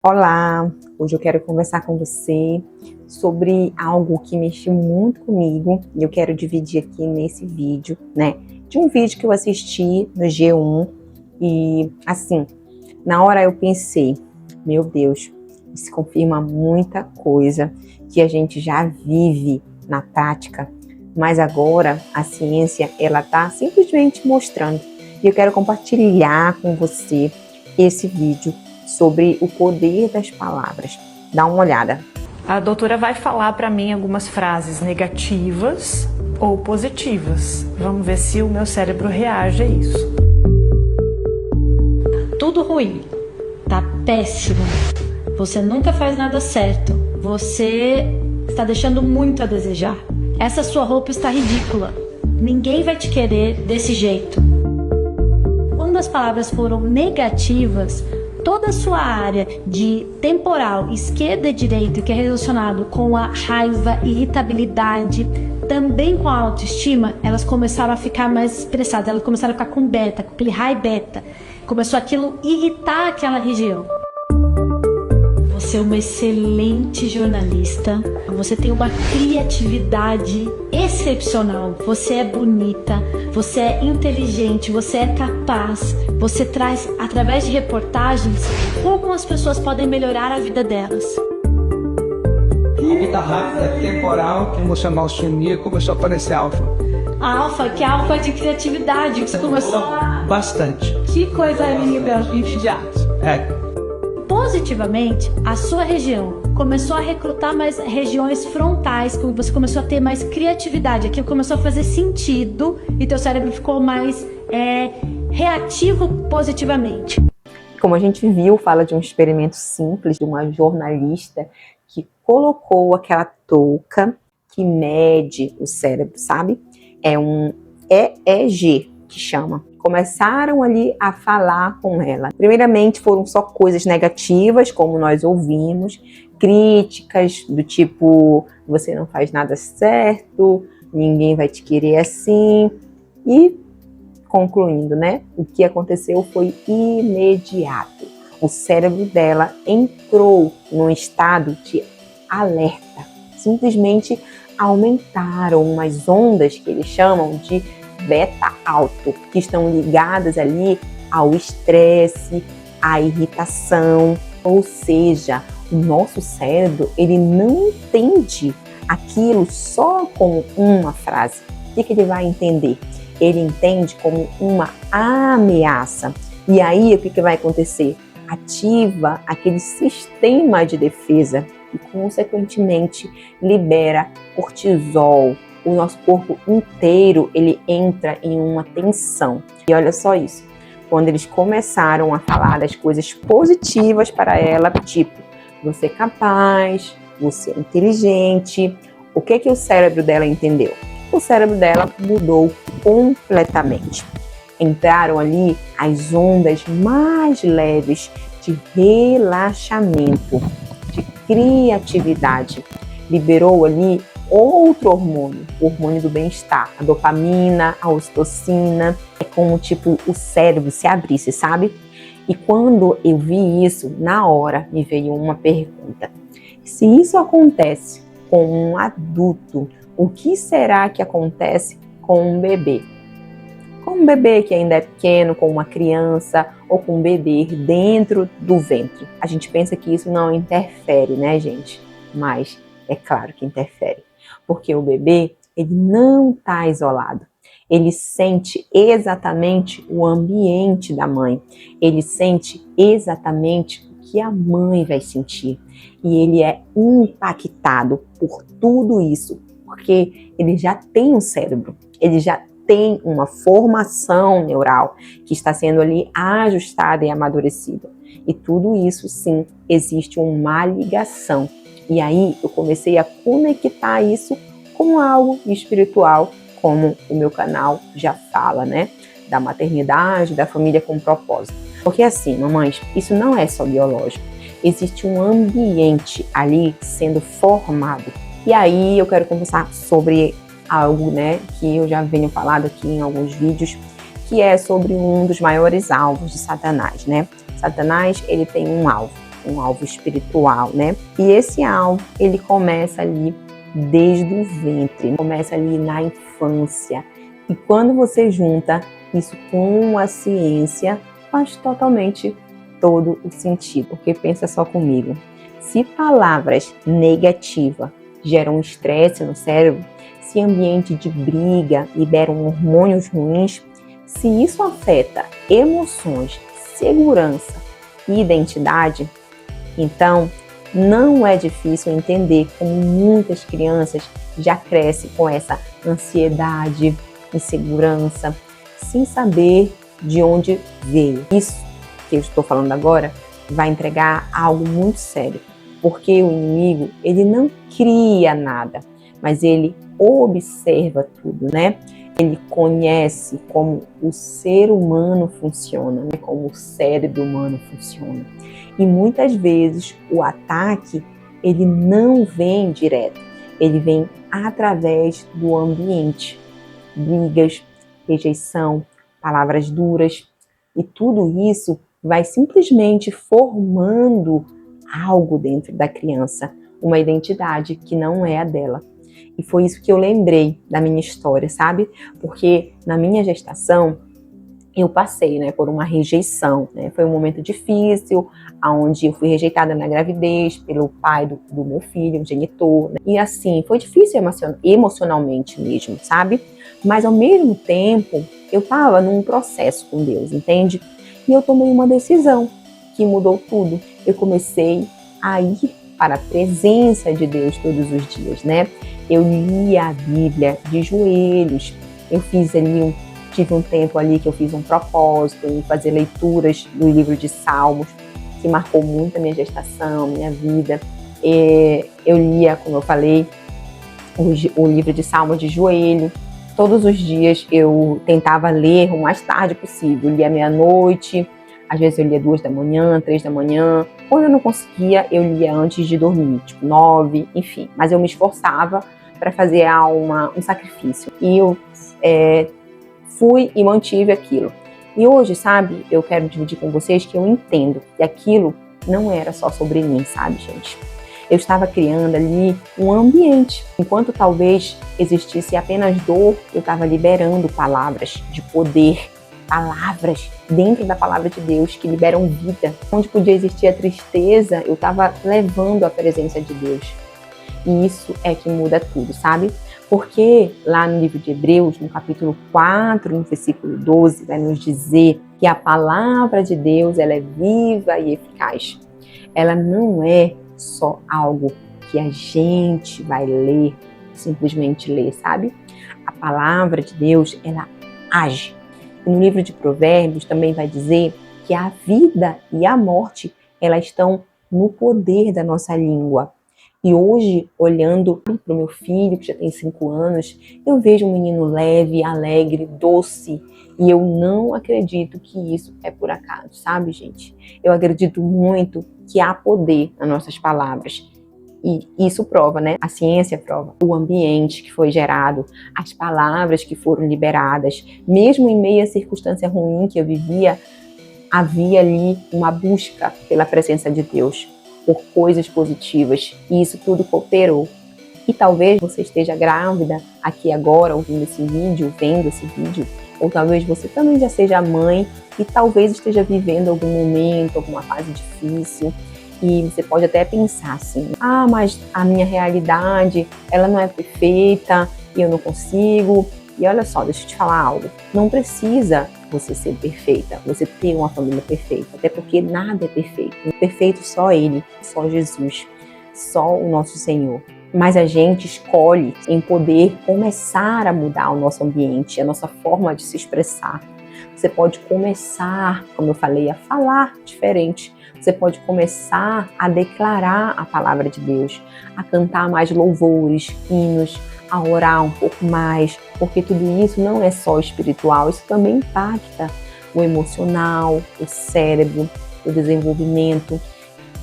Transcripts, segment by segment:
Olá, hoje eu quero conversar com você sobre algo que mexeu muito comigo e eu quero dividir aqui nesse vídeo, né? De um vídeo que eu assisti no G1 e, assim, na hora eu pensei, meu Deus, isso confirma muita coisa que a gente já vive na prática, mas agora a ciência, ela tá simplesmente mostrando. E eu quero compartilhar com você esse vídeo sobre o poder das palavras. Dá uma olhada. A doutora vai falar para mim algumas frases negativas ou positivas. Vamos ver se o meu cérebro reage a isso. Tudo ruim, tá péssimo. Você nunca faz nada certo. Você está deixando muito a desejar. Essa sua roupa está ridícula. Ninguém vai te querer desse jeito. Quando as palavras foram negativas, toda a sua área de temporal, esquerda e direita, que é relacionado com a raiva, irritabilidade, também com a autoestima, elas começaram a ficar mais expressadas, elas começaram a ficar com beta, com aquele high beta. Começou aquilo a irritar aquela região. Você é uma excelente jornalista, você tem uma criatividade excepcional, você é bonita, você é inteligente, você é capaz, você traz, através de reportagens, como as pessoas podem melhorar a vida delas. Vida rápida, temporal, emocional sumia, começou a aparecer alfa. A alfa, que é a alfa de criatividade, que você começou a... Bastante. Que coisa linda, imediato. Positivamente, a sua região começou a recrutar mais regiões frontais, você começou a ter mais criatividade, aquilo começou a fazer sentido e teu cérebro ficou mais reativo positivamente. Como a gente viu, fala de um experimento simples de uma jornalista que colocou aquela touca que mede o cérebro, sabe? É um EEG que chama. Começaram ali a falar com ela. Primeiramente foram só coisas negativas, como nós ouvimos, críticas do tipo, você não faz nada certo, ninguém vai te querer assim. E concluindo, né? O que aconteceu foi imediato. O cérebro dela entrou num estado de alerta. Simplesmente aumentaram umas ondas que eles chamam de beta alto, que estão ligadas ali ao estresse, à irritação. Ou seja, o nosso cérebro, ele não entende aquilo só com uma frase. O que ele vai entender? Ele entende como uma ameaça. E aí, o que vai acontecer? Ativa aquele sistema de defesa e, consequentemente, libera cortisol. O nosso corpo inteiro, ele entra em uma tensão. E olha só isso. Quando eles começaram a falar das coisas positivas para ela, tipo, você é capaz, você é inteligente, o que o cérebro dela entendeu? O cérebro dela mudou completamente. Entraram ali as ondas mais leves de relaxamento, de criatividade. Liberou ali outro hormônio, o hormônio do bem-estar, a dopamina, a ocitocina. É como tipo o cérebro se abrisse, sabe? E quando eu vi isso, na hora me veio uma pergunta. Se isso acontece com um adulto, o que será que acontece com um bebê? Com um bebê que ainda é pequeno, com uma criança ou com um bebê dentro do ventre. A gente pensa que isso não interfere, né, gente? Mas é claro que interfere. Porque o bebê, ele não está isolado. Ele sente exatamente o ambiente da mãe. Ele sente exatamente o que a mãe vai sentir. E ele é impactado por tudo isso, porque ele já tem um cérebro, ele já tem uma formação neural que está sendo ali ajustada e amadurecida. E tudo isso, sim, existe uma ligação. E aí eu comecei a conectar isso com algo espiritual, como o meu canal já fala, né? Da maternidade, da família com propósito. Porque assim, mamães, isso não é só biológico. Existe um ambiente ali sendo formado. E aí eu quero conversar sobre algo, né, que eu já venho falado aqui em alguns vídeos, que é sobre um dos maiores alvos de Satanás, né? Satanás, ele tem um alvo. um alvo espiritual, né? E esse alvo, ele começa ali desde o ventre, começa ali na infância. E quando você junta isso com a ciência, faz totalmente todo o sentido. Porque pensa só comigo, se palavras negativas geram estresse no cérebro, se ambiente de briga liberam hormônios ruins, se isso afeta emoções, segurança e identidade, então não é difícil entender como muitas crianças já crescem com essa ansiedade, insegurança, sem saber de onde veio. Isso que eu estou falando agora vai entregar algo muito sério, porque o inimigo, ele não cria nada, mas ele observa tudo, né? Ele conhece como o ser humano funciona, né? Como o cérebro humano funciona. E muitas vezes o ataque, ele não vem direto, ele vem através do ambiente. Brigas, rejeição, palavras duras, e tudo isso vai simplesmente formando algo dentro da criança, uma identidade que não é a dela. E foi isso que eu lembrei da minha história, sabe? Porque na minha gestação, eu passei, né, por uma rejeição, né? Foi um momento difícil, onde eu fui rejeitada na gravidez pelo pai do meu filho, o genitor, né? E assim, foi difícil emocionalmente mesmo, sabe? Mas ao mesmo tempo, eu estava num processo com Deus, entende? E eu tomei uma decisão que mudou tudo. Eu comecei a ir para a presença de Deus todos os dias, né? Eu lia a Bíblia de joelhos, eu tive um tempo ali que eu fiz um propósito em fazer leituras do livro de Salmos, que marcou muito a minha gestação, minha vida. Eu lia, como eu falei, o livro de Salmos de joelho. Todos os dias eu tentava ler o mais tarde possível, eu lia meia-noite, às vezes eu lia 2 da manhã, 3 da manhã. Quando eu não conseguia, eu lia antes de dormir, tipo 9, enfim. Mas eu me esforçava para fazer um sacrifício. E eu fui e mantive aquilo. E hoje, sabe, eu quero dividir com vocês que eu entendo que aquilo não era só sobre mim, sabe, gente? Eu estava criando ali um ambiente. Enquanto talvez existisse apenas dor, eu estava liberando palavras de poder, palavras dentro da palavra de Deus que liberam vida. Onde podia existir a tristeza, eu estava levando a presença de Deus. E isso é que muda tudo, sabe? Porque lá no livro de Hebreus, no capítulo 4, no versículo 12, vai nos dizer que a palavra de Deus, ela é viva e eficaz. Ela não é só algo que a gente vai ler, simplesmente ler, sabe? A palavra de Deus, ela age. E no livro de Provérbios também vai dizer que a vida e a morte, elas estão no poder da nossa língua. E hoje, olhando para o meu filho, que já tem 5 anos, eu vejo um menino leve, alegre, doce. E eu não acredito que isso é por acaso, sabe, gente? Eu acredito muito que há poder nas nossas palavras. E isso prova, né? A ciência prova. O ambiente que foi gerado, as palavras que foram liberadas. Mesmo em meio à circunstância ruim que eu vivia, havia ali uma busca pela presença de Deus, por coisas positivas, e isso tudo cooperou. E talvez você esteja grávida aqui agora, ouvindo esse vídeo, vendo esse vídeo, ou talvez você também já seja mãe e talvez esteja vivendo algum momento, alguma fase difícil, e você pode até pensar assim, mas a minha realidade, ela não é perfeita, e eu não consigo. E olha só, deixa eu te falar algo, não precisa você ser perfeita, você ter uma família perfeita, até porque nada é perfeito. Perfeito só Ele, só Jesus, só o nosso Senhor. Mas a gente escolhe em poder começar a mudar o nosso ambiente, a nossa forma de se expressar. Você pode começar, como eu falei, a falar diferente. Você pode começar a declarar a palavra de Deus, a cantar mais louvores, hinos, a orar um pouco mais, porque tudo isso não é só espiritual, isso também impacta o emocional, o cérebro, o desenvolvimento.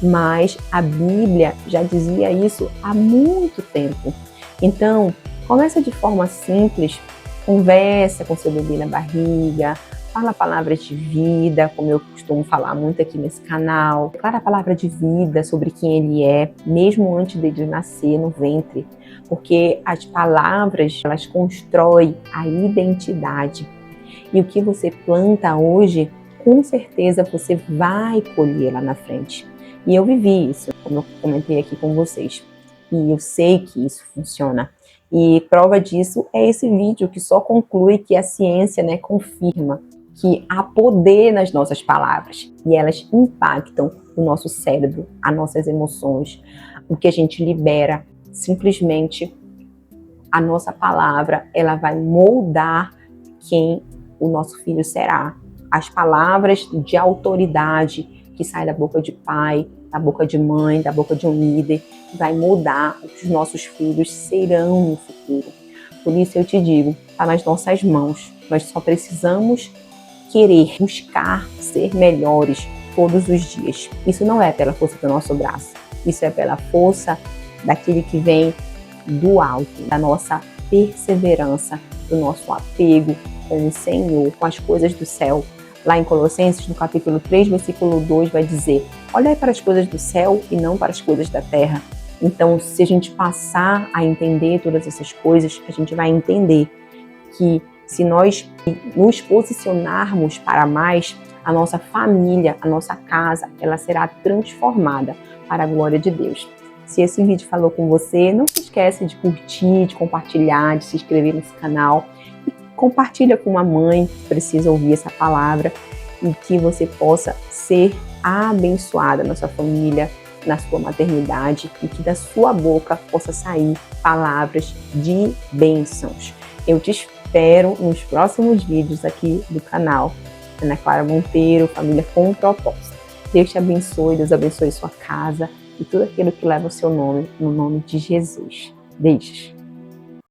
Mas a Bíblia já dizia isso há muito tempo. Então, começa de forma simples, conversa com seu bebê na barriga, fala palavras de vida, como eu costumo falar muito aqui nesse canal. Declara a palavra de vida sobre quem ele é, mesmo antes dele nascer no ventre. Porque as palavras, elas constroem a identidade. E o que você planta hoje, com certeza você vai colher lá na frente. E eu vivi isso, como eu comentei aqui com vocês. E eu sei que isso funciona. E prova disso é esse vídeo que só conclui que a ciência, confirma que há poder nas nossas palavras. E elas impactam o nosso cérebro, as nossas emoções, o que a gente libera. Simplesmente a nossa palavra, ela vai moldar quem o nosso filho será. As palavras de autoridade que saem da boca de pai, da boca de mãe, da boca de um líder, vai moldar o que os nossos filhos serão no futuro. Por isso eu te digo, está nas nossas mãos. Nós só precisamos querer, buscar ser melhores todos os dias. Isso não é pela força do nosso braço, isso é pela força daquele que vem do alto, da nossa perseverança, do nosso apego com o Senhor, com as coisas do céu. Lá em Colossenses, no capítulo 3, versículo 2, vai dizer: olhai para as coisas do céu e não para as coisas da terra. Então, se a gente passar a entender todas essas coisas, a gente vai entender que se nós nos posicionarmos para mais, a nossa família, a nossa casa, ela será transformada para a glória de Deus. Se esse vídeo falou com você, não se esquece de curtir, de compartilhar, de se inscrever nesse canal. E compartilha com uma mãe que precisa ouvir essa palavra e que você possa ser abençoada na sua família, na sua maternidade e que da sua boca possa sair palavras de bênçãos. Eu te espero nos próximos vídeos aqui do canal. Ana Clara Monteiro, Família com Propósito. Deus te abençoe, Deus abençoe sua casa e tudo aquilo que leva o seu nome, no nome de Jesus. Beijos.